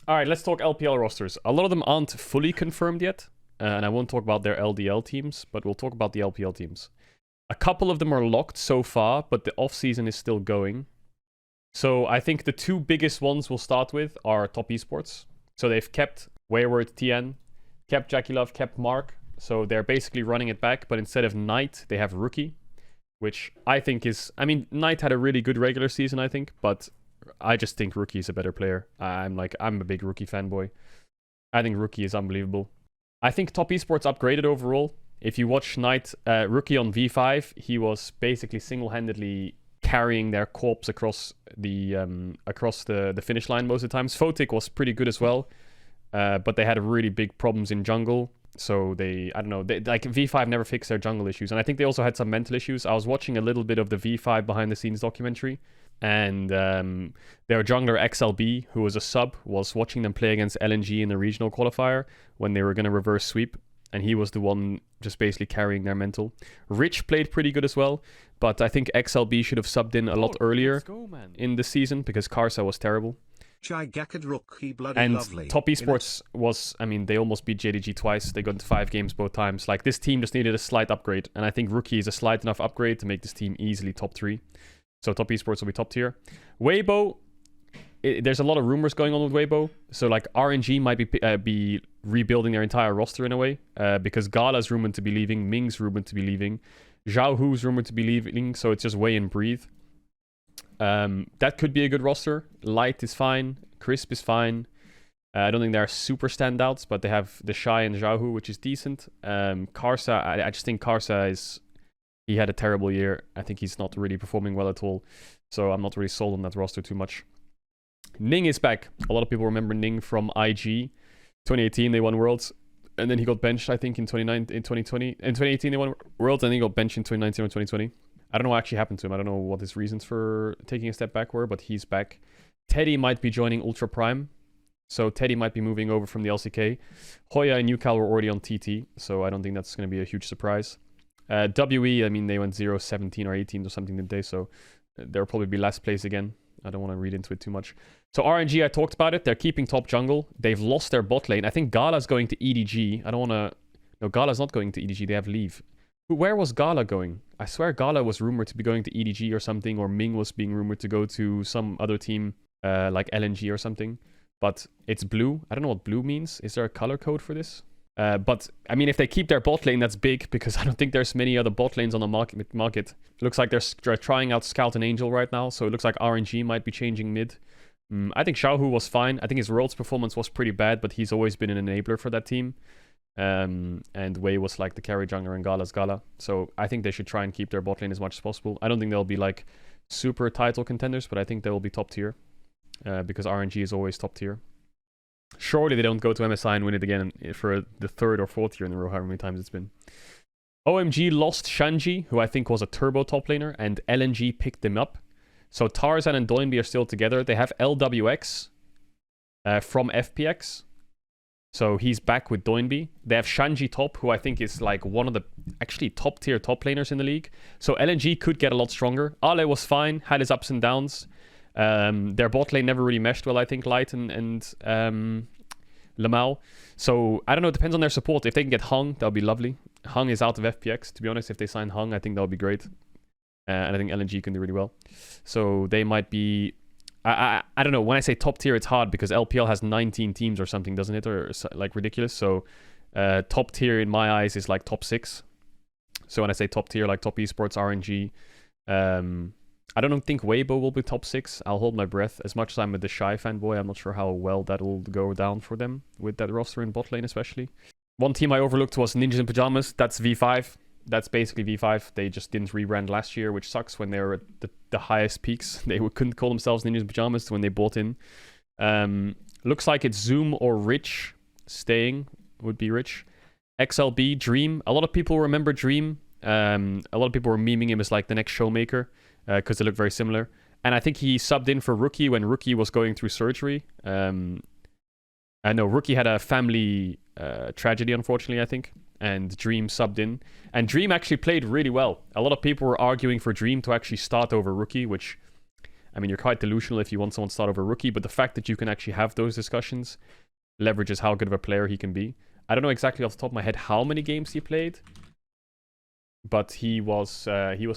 All right, let's talk LPL rosters. A lot of them aren't fully confirmed yet, and I won't talk about their LDL teams, but we'll talk about the LPL teams. A couple of them are locked so far, but the off-season is still going. So I think the two biggest ones we'll start with are Top Esports. So they've kept Wayward TN, kept Jackie Love, kept Marc. So they're basically running it back, but instead of Knight, they have Rookie, which I think is... I mean, Knight had a really good regular season, I think, but I just think Rookie is a better player. I'm a big Rookie fanboy. I think Rookie is unbelievable. I think Top Esports upgraded overall. If you watch Knight, Rookie on V5, he was basically single-handedly carrying their corpse across the finish line most of the times. Photic was pretty good as well, but they had really big problems in jungle. So I don't know, like V5 never fixed their jungle issues. And I think they also had some mental issues. I was watching a little bit of the V5 behind the scenes documentary, and their jungler XLB, who was a sub, was watching them play against LNG in the regional qualifier when they were going to reverse sweep. And he was the one just basically carrying their mental. Rich played pretty good as well, but I think XLB should have subbed in a lot earlier in the season because Karsa was terrible. And Top Esports was, I mean, they almost beat JDG twice. They got into 5 games both times. Like, this team just needed a slight upgrade, and I think Rookie is a slight enough upgrade to make this team easily top 3. So Top Esports will be top tier. Weibo, there's a lot of rumors going on with Weibo. So, like, RNG might be rebuilding their entire roster in a way, because Gala's rumored to be leaving, Ming's rumored to be leaving, Zhao Hu's rumored to be leaving, so it's just wait and breathe. That could be a good roster. Light is fine. Crisp is fine. I don't think they're super standouts, but they have the Shy and Zhao Hu, which is decent. Karsa, I just think Karsa he had a terrible year. I think he's not really performing well at all. So I'm not really sold on that roster too much. Ning is back. A lot of people remember Ning from IG. 2018, they won Worlds. And then he got benched, I think, in 2020. In 2018, they won Worlds, and then he got benched in 2019 or 2020. I don't know what actually happened to him. I don't know what his reasons for taking a step back were, but he's back. Teddy might be joining Ultra Prime. So Teddy might be moving over from the LCK. Hoya and Newcal were already on TT, so I don't think that's going to be a huge surprise. WE, I mean, they went 0-17 or 18 or something today, so there'll probably be last place again. I don't want to read into it too much. So RNG, I talked about it. They're keeping top jungle. They've lost their bot lane. I think Gala's going to EDG. I don't want to... No, Gala's not going to EDG. They have leave. Where was Gala going? I swear Gala was rumored to be going to EDG or something, or Ming was being rumored to go to some other team, like LNG or something. But it's blue. I don't know what blue means. Is there a color code for this? But, I mean, if they keep their bot lane, that's big, because I don't think there's many other bot lanes on the market. It looks like they're trying out Scout and Angel right now, so it looks like RNG might be changing mid. I think Xiaohu was fine. I think his Worlds performance was pretty bad, but he's always been an enabler for that team. And Wei was like the carry jungler and Gala's Gala. So I think they should try and keep their bot lane as much as possible. I don't think they'll be like super title contenders, but I think they will be top tier. Because RNG is always top tier. Surely they don't go to MSI and win it again for the 3rd or 4th year in a row, however many times it's been. OMG lost Shanji, who I think was a turbo top laner, and LNG picked them up. So Tarzan and Doinby are still together. They have LWX from FPX. So he's back with Doinby. They have Shanji top, who I think is like one of the actually top tier top laners in the league. So LNG could get a lot stronger. Ale was fine, had his ups and downs. Their bot lane never really meshed well, I think, Light and Lamau. So, I don't know, it depends on their support. If they can get Hung, that'll be lovely. Hung is out of FPX, to be honest. If they sign Hung, I think that'll be great. And I think LNG can do really well. So, they might be... I don't know, when I say top tier, it's hard because LPL has 19 teams or something, doesn't it? Or, like, ridiculous. So, top tier, in my eyes, is like top 6. So, when I say top tier, like top esports, RNG... I don't think Weibo will be top 6. I'll hold my breath. As much as I'm a the Shy fanboy, I'm not sure how well that will go down for them with that roster in bot lane especially. One team I overlooked was Ninjas in Pyjamas. That's V5. That's basically V5. They just didn't rebrand last year, which sucks when they were at the highest peaks. They couldn't call themselves Ninjas in Pyjamas when they bought in. Looks like it's Zoom or Rich staying. Would be Rich. XLB, Dream. A lot of people remember Dream. A lot of people were memeing him as like the next Showmaker. Because they look very similar. And I think he subbed in for Rookie when Rookie was going through surgery. I know Rookie had a family tragedy, unfortunately, I think. And Dream subbed in. And Dream actually played really well. A lot of people were arguing for Dream to actually start over Rookie, which I mean, you're quite delusional if you want someone to start over a rookie, but the fact that you can actually have those discussions leverages how good of a player he can be. I don't know exactly off the top of my head how many games he played, but he was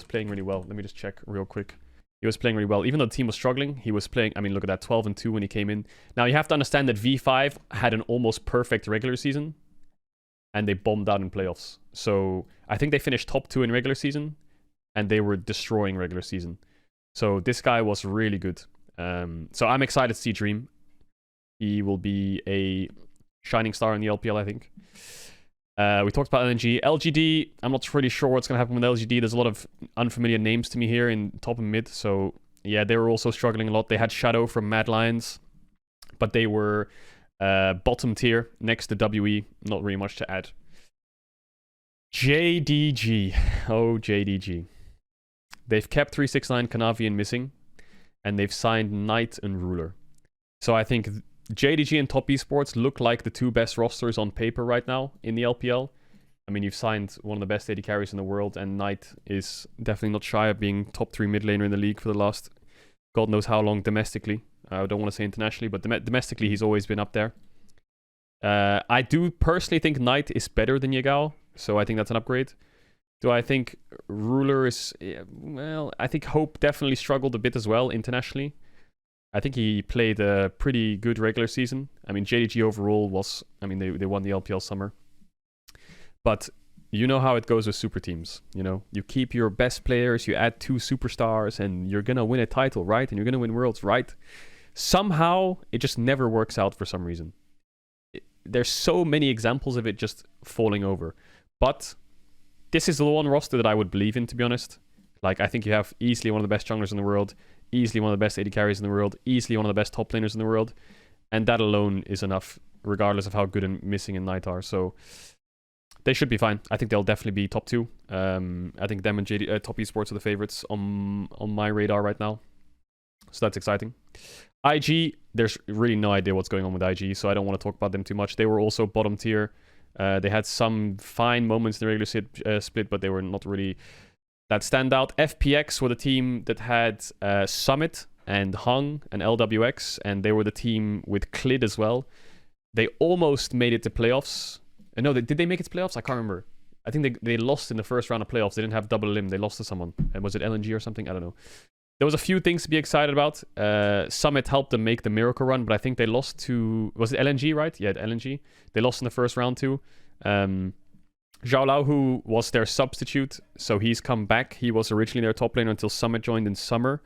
playing really well. Let me just check real quick. He was playing really well. Even though the team was struggling, he was playing... I mean, look at that, 12-2 when he came in. Now, you have to understand that V5 had an almost perfect regular season, and they bombed out in playoffs. So, I think they finished top 2 in regular season, and they were destroying regular season. So, this guy was really good. So, I'm excited to see Dream. He will be a shining star in the LPL, I think. We talked about LNG. LGD, I'm not really sure what's going to happen with LGD. There's a lot of unfamiliar names to me here in top and mid. So, yeah, they were also struggling a lot. They had Shadow from Mad Lions, but they were bottom tier next to WE. Not really much to add. JDG. Oh, JDG. They've kept 369, Kanavi, and Missing, and they've signed Knight and Ruler. So I think JDG and Top Esports look like the two best rosters on paper right now in the LPL. I mean, you've signed one of the best AD carries in the world, and Knight is definitely not shy of being top 3 mid laner in the league for the last God knows how long domestically. I don't want to say internationally, but domestically he's always been up there. I do personally think Knight is better than Yagao, so I think that's an upgrade. Do I think Ruler is... well, I think Hope definitely struggled a bit as well internationally. I think he played a pretty good regular season. I mean, JDG overall was... I mean, they won the LPL summer. But you know how it goes with super teams, you know? You keep your best players, you add 2 superstars, and you're gonna win a title, right? And you're gonna win Worlds, right? Somehow, it just never works out for some reason. There's so many examples of it just falling over. But this is the one roster that I would believe in, to be honest. Like, I think you have easily one of the best junglers in the world, easily one of the best AD carries in the world, easily one of the best top laners in the world, and that alone is enough, regardless of how good and Missing and Knight are. So they should be fine. I think they'll definitely be top 2. I think them and Top Esports are the favorites on my radar right now. So that's exciting. IG, there's really no idea what's going on with IG, so I don't want to talk about them too much. They were also bottom tier. They had some fine moments in the regular split, but they were not really that stand out. FPX were the team that had Summit and Hung and LWX, and they were the team with Clid as well. They almost made it to playoffs. No, did they make it to playoffs? I can't remember. I think they lost in the first round of playoffs. They didn't have double limb. They lost to someone. And was it LNG or something? I don't know. There was a few things to be excited about. Summit helped them make the miracle run, but I think they lost to... Was it LNG, right? Yeah, LNG. They lost in the first round too. Zhao Lao, who was their substitute, so he's come back. He was originally their top laner until Summit joined in summer.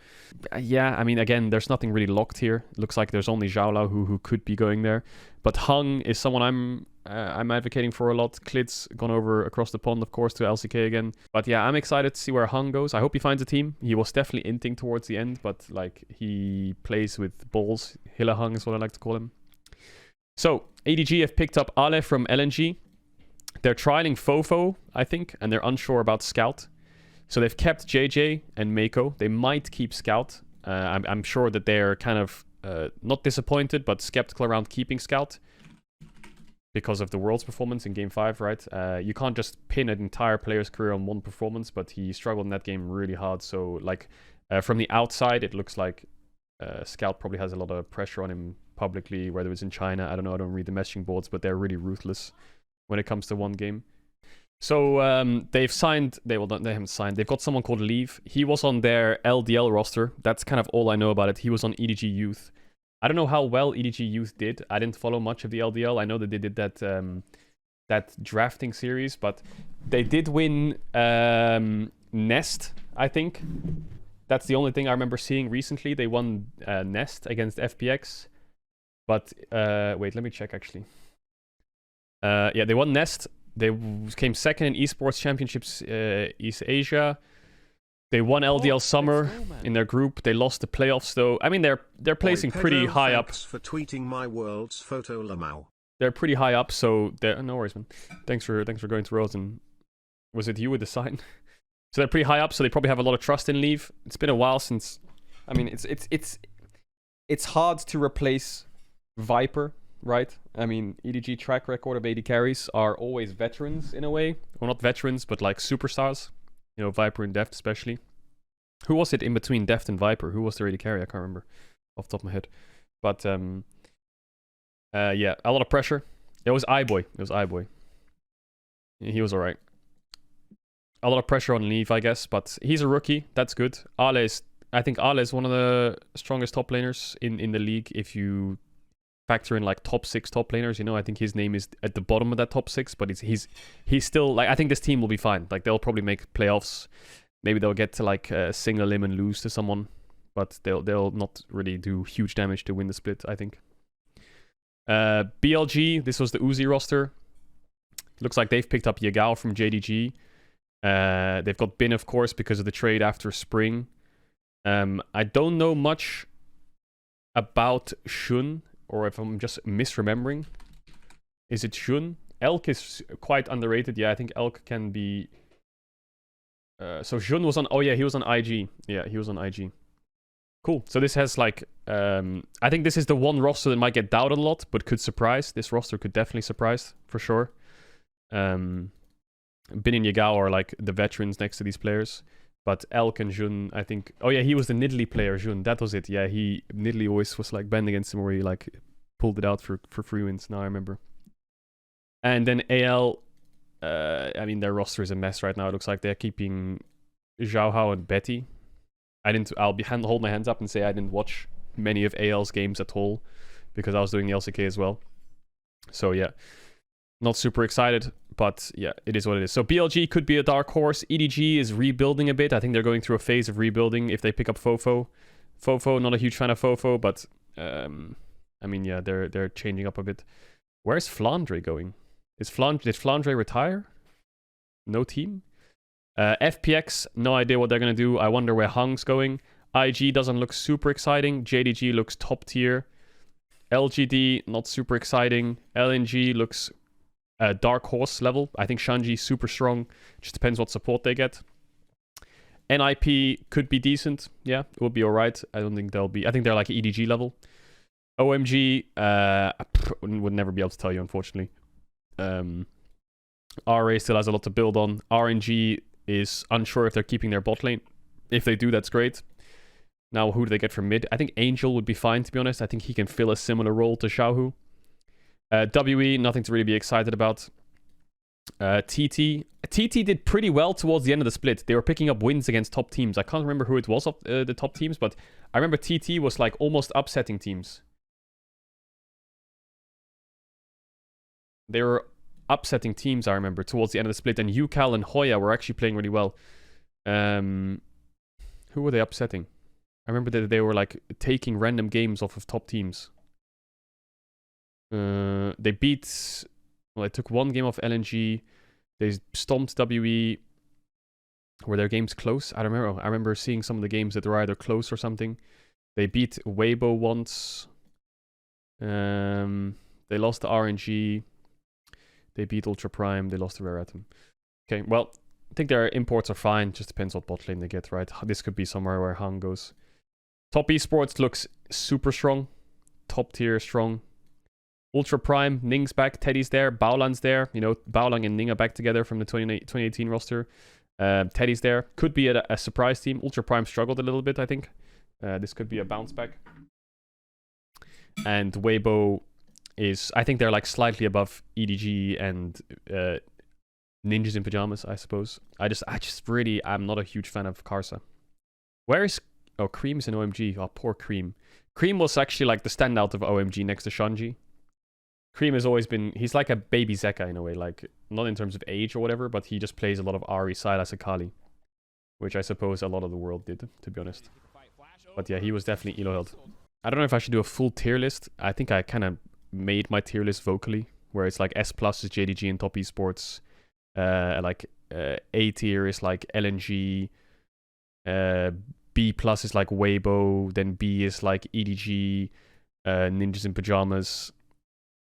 Yeah, I mean, again, there's nothing really locked here. It looks like there's only Zhao Lao who could be going there. But Hung is someone I'm advocating for a lot. Klid's gone over across the pond, of course, to LCK again. But yeah, I'm excited to see where Hung goes. I hope he finds a team. He was definitely inting towards the end, but like he plays with balls. Hilla Hung is what I like to call him. So, EDG have picked up Ale from LNG. They're trialing Fofo, I think, and they're unsure about Scout. So they've kept JJ and Mako. They might keep Scout. I'm sure that they're kind of not disappointed, but skeptical around keeping Scout because of the World's performance in Game 5, right? You can't just pin an entire player's career on one performance, but he struggled in that game really hard. So, like, from the outside, it looks like Scout probably has a lot of pressure on him publicly, whether it's in China. I don't know. I don't read the messaging boards, but they're really ruthless when it comes to one game. So they've signed... They haven't signed. They've got someone called Leave. He was on their LDL roster. That's kind of all I know about it. He was on EDG Youth. I don't know how well EDG Youth did. I didn't follow much of the LDL. I know that they did that drafting series, but they did win Nest, I think. That's the only thing I remember seeing recently. They won Nest against FPX. But wait, let me check actually. Yeah, they won Nest. They came second in Esports Championships East Asia. They won LDL Summer in their group. They lost the playoffs though. I mean, they're placing pretty high up. For tweeting my world's photo Lamau. They're pretty high up, so they're no worries, man. Thanks for going to Worlds. And was it you with the sign? So they're pretty high up, so they probably have a lot of trust in Leave. It's been a while since. I mean, it's hard to replace Viper. Right? I mean, EDG track record of AD carries are always veterans in a way. Well, not veterans, but like superstars. You know, Viper and Deft especially. Who was it in between Deft and Viper? Who was the AD carry? I can't remember off the top of my head. But yeah, a lot of pressure. It was iBoy. It was iBoy. He was alright. A lot of pressure on Leaf, I guess, but he's a rookie. That's good. I think Ale is one of the strongest top laners in the league. If you factor in like top 6 top laners, you know, I think his name is at the bottom of that top 6, but he's still like, I think this team will be fine. Like they'll probably make playoffs. Maybe they'll get to like single limb and lose to someone, but they'll not really do huge damage to win the split, I think. BLG, this was the Uzi roster. Looks like they've picked up Yagao from JDG. They've got Bin, of course, because of the trade after spring. I don't know much about Shun, or if I'm just misremembering. Is it Shun? Elk is quite underrated. Yeah, I think Elk can be... so Shun was on... Oh yeah, he was on IG. Yeah, he was on IG. Cool. So this has like... I think this is the one roster that might get doubted a lot, but could surprise. This roster could definitely surprise, for sure. Bin and Yagao are like the veterans next to these players. But Elk and Jun, I think... Oh yeah, he was the Nidalee player, Jun. That was it. Yeah, Nidalee always was like banned against him where he like pulled it out for free wins. Now I remember. And then AL... I mean, their roster is a mess right now. It looks like they're keeping Zhao Hao and Betty. I'll hold my hands up and say I didn't watch many of AL's games at all because I was doing the LCK as well. So yeah, not super excited, but yeah, it is what it is. So BLG could be a dark horse. EDG is rebuilding a bit. I think they're going through a phase of rebuilding if they pick up Fofo. Fofo, not a huge fan of Fofo, but I mean, yeah, they're changing up a bit. Where's Flandre going? Did Flandre retire? No team? FPX, no idea what they're going to do. I wonder where Hang's going. IG doesn't look super exciting. JDG looks top tier. LGD, not super exciting. LNG looks dark horse level. I think Shanji super strong. Just depends what support they get. NIP could be decent. Yeah, it would be alright. I don't think they'll be... I think they're like EDG level. OMG, would never be able to tell you, unfortunately. RA still has a lot to build on. RNG is unsure if they're keeping their bot lane. If they do, that's great. Now, who do they get from mid? I think Angel would be fine, to be honest. I think he can fill a similar role to Xiaohu. WE, nothing to really be excited about. TT did pretty well towards the end of the split. They were picking up wins against top teams. I can't remember who it was of the top teams, but I remember TT was like almost upsetting teams. They were upsetting teams, I remember, towards the end of the split. And Yukal and Hoya were actually playing really well. Who were they upsetting? I remember that they were like taking random games off of top teams. They beat... Well, they took one game off LNG. They stomped WE. Were their games close? I don't remember. I remember seeing some of the games that were either close or something. They beat Weibo once. They lost to RNG. They beat Ultra Prime. They lost to Rare Atom. Okay, well, I think their imports are fine. Just depends what bot lane they get, right? This could be somewhere where Hang goes. Top Esports looks super strong. Top tier strong. Ultra Prime, Ning's back, Teddy's there, Baolan's there. You know, Baolan and Ning are back together from the 2018 roster. Teddy's there. Could be a surprise team. Ultra Prime struggled a little bit, I think. This could be a bounce back. And Weibo is... I think they're like slightly above EDG and Ninjas in Pyjamas, I suppose. I just really... I'm not a huge fan of Karsa. Where is... Oh, Cream's in OMG. Oh, poor Cream. Cream was actually like the standout of OMG next to Shanji. Cream has always been... He's like a baby Zeka in a way. Like, not in terms of age or whatever, but he just plays a lot of Ahri, Sylas, Akali. Which I suppose a lot of the world did, to be honest. But yeah, he was definitely elo held. I don't know if I should do a full tier list. I think I kind of made my tier list vocally. Where it's like S plus is JDG and Top Esports. A tier is like LNG. B plus is like Weibo. Then B is like EDG. Ninjas in Pyjamas.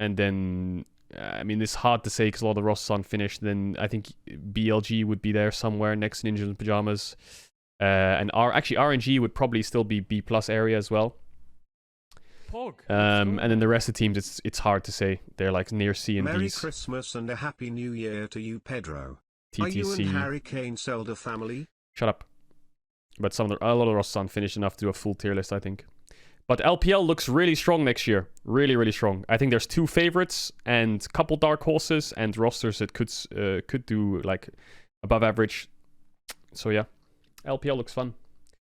And then, I mean, it's hard to say because a lot of the rosters aren't finished. Then I think BLG would be there somewhere next to Ninjas in Pyjamas. And actually RNG would probably still be B plus area as well. And then the rest of the teams, it's hard to say. They're like near C and D's. Merry Christmas and a Happy New Year to you, Pedro. TTC. Are you and Harry Kane Zelda family? Shut up. But a lot of the rosters aren't finished enough to do a full tier list, I think. But LPL looks really strong next year. Really, really strong. I think there's 2 favorites and a couple dark horses and rosters that could do like above average. So yeah, LPL looks fun.